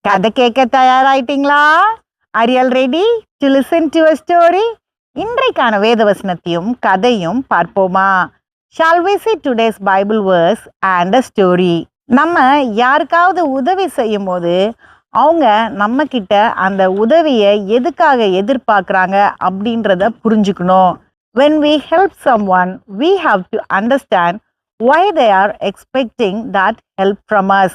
கதை கேட்க தயாராயிட்டீங்களா? Are you all ready to listen to a story? இன்றைக்கான வேதவசனத்தையும் கதையும் பார்ப்போமா? Shall we see today's Bible verse and a story? நம்ம யாருக்காவது உதவி செய்யும் போது அவங்க நம்ம கிட்ட அந்த உதவியை எதுக்காக எதிர்பார்க்குறாங்க அப்படின்றத புரிஞ்சுக்கணும். When we help someone, we have to understand why they are expecting that help from us.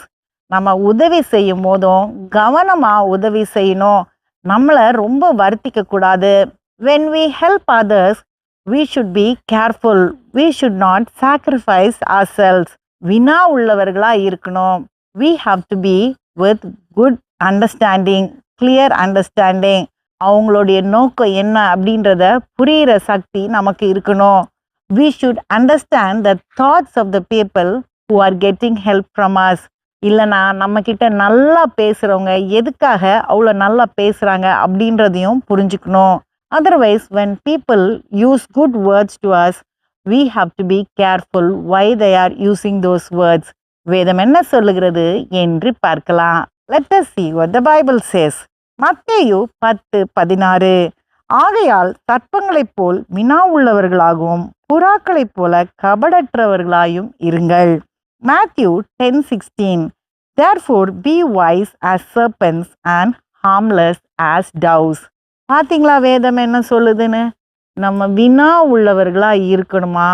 நம்ம உதவி செய்யும் போதும் கவனமாக உதவி செய்யணும். நம்மளை ரொம்ப வருத்திக்க கூடாது. When we help others, we should be careful. We should not sacrifice ourselves. வினா உள்ளவர்களாக இருக்கணும். We have to be with good understanding, clear understanding. அவங்களுடைய நோக்கம் என்ன அப்படின்றத புரிகிற சக்தி நமக்கு இருக்கணும். We should understand the thoughts of the people who are getting help from us. இல்லைனா நம்மக்கிட்ட நல்லா பேசுகிறவங்க எதுக்காக அவ்வளோ நல்லா பேசுகிறாங்க அப்படின்றதையும் புரிஞ்சுக்கணும். Otherwise, when people use good words to us, we have to be careful why they are using those words. வேதம் என்ன சொல்லுகிறது என்று பார்க்கலாம். Let us see what the Bible says. மத்தேயு 10:16. ஆகையால் சர்ப்பங்களைப் போல் வினா உள்ளவர்களாகவும் புறாக்களைப் போல கபடற்றவர்களாயும் இருங்கள். Matthew 10:16. Therefore be wise as serpents and harmless as doves. பார்த்தீங்களா வேதம் என்ன சொல்லுதுன்னு? நம்ம வினா உள்ளவர்களாக இருக்கணுமா,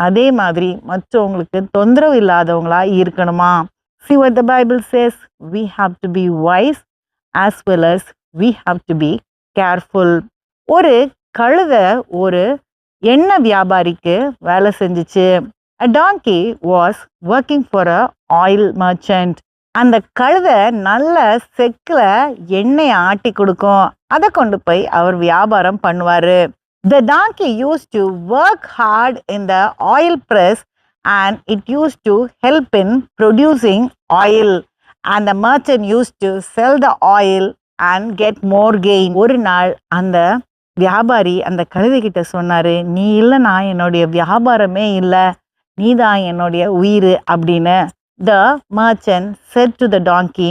அதே மாதிரி மற்றவங்களுக்கு தொந்தரவு இல்லாதவங்களா இருக்கணுமா? See what the Bible says. We have to be wise as well as we have to be careful. ஒரு கழுதை ஒரு எண்ணெய் வியாபாரிக்கு வேலை செஞ்சிச்சு. A donkey was working for a oil merchant. அந்த கழுதை நல்ல செக்கில் எண்ணெயை ஆட்டி கொடுக்கும். அதை கொண்டு போய் அவர் வியாபாரம் பண்ணுவார். The donkey used to work hard in the oil press and it used to help in producing oil. And the merchant used to sell the oil and get more gain. ஒரு நாள் அந்த வியாபாரி அந்த கழுதைகிட்ட சொன்னார், நீ இல்லைனா என்னுடைய வியாபாரமே இல்லை, நீ தான் என்னுடைய உயிர் அப்படின்னு. The merchant said to the donkey,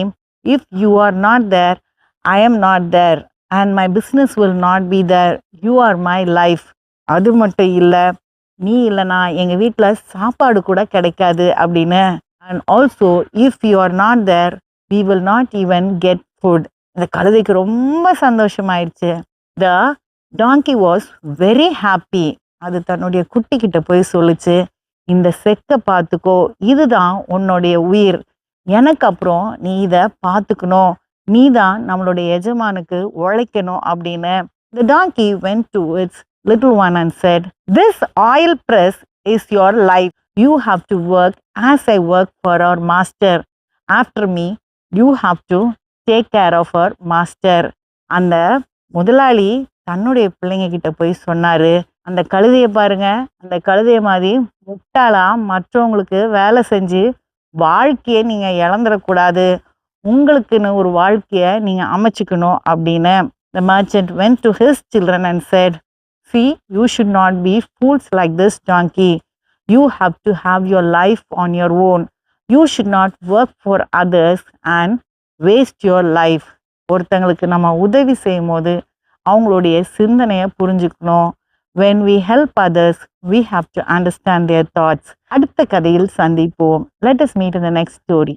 if you are not there, I am not there and my business will not be there. You are my life. அது மட்டும் இல்லை, நீ இல்லைனா எங்கள் வீட்டில் சாப்பாடு கூட கிடைக்காது அப்படின்னு. And also if you are not there, we will not even get food. இந்த கழுதைக்கு ரொம்ப சந்தோஷமாயிடுச்சு. The donkey was very happy. அது தன்னுடைய குட்டிக்கிட்ட போய் சொல்லிச்சு, இந்த செக்கை பார்த்துக்கோ, இதுதான் உன்னுடைய உயிர், எனக்கு அப்புறம் நீ இதை பார்த்துக்கணும், நீ தான் நம்மளுடைய எஜமானுக்கு உழைக்கணும் அப்படின்னு. The donkey went to its little one and said, this oil press is your life. You have to work as I work for our master. After me, you have to take care of our master. அந்த முதலாளி தன்னுடைய பிள்ளைங்க கிட்ட போய் சொன்னாரு, அந்த கழுதையை பாருங்க, அந்த கழுதையை மாதிரி முட்டாளா மற்றவங்களுக்கு வேலை செஞ்சு வாழ்க்கையை நீங்கள் இழந்துடக்கூடாது, உங்களுக்குன்னு ஒரு வாழ்க்கையை நீங்கள் அமைச்சுக்கணும் அப்படின்னு. The merchant went to his children and said, see, you should not be fools like this donkey. You have to have your life on your own. You should not work for others and waste your life. ஒருத்தங்களுக்கு நம்ம உதவி செய்யும் போது அவங்களுடைய சிந்தனையை புரிஞ்சுக்கணும். When we help others, we have to understand their thoughts. அடுத்த கதையில் சந்திப்போம். Let us meet in the next story.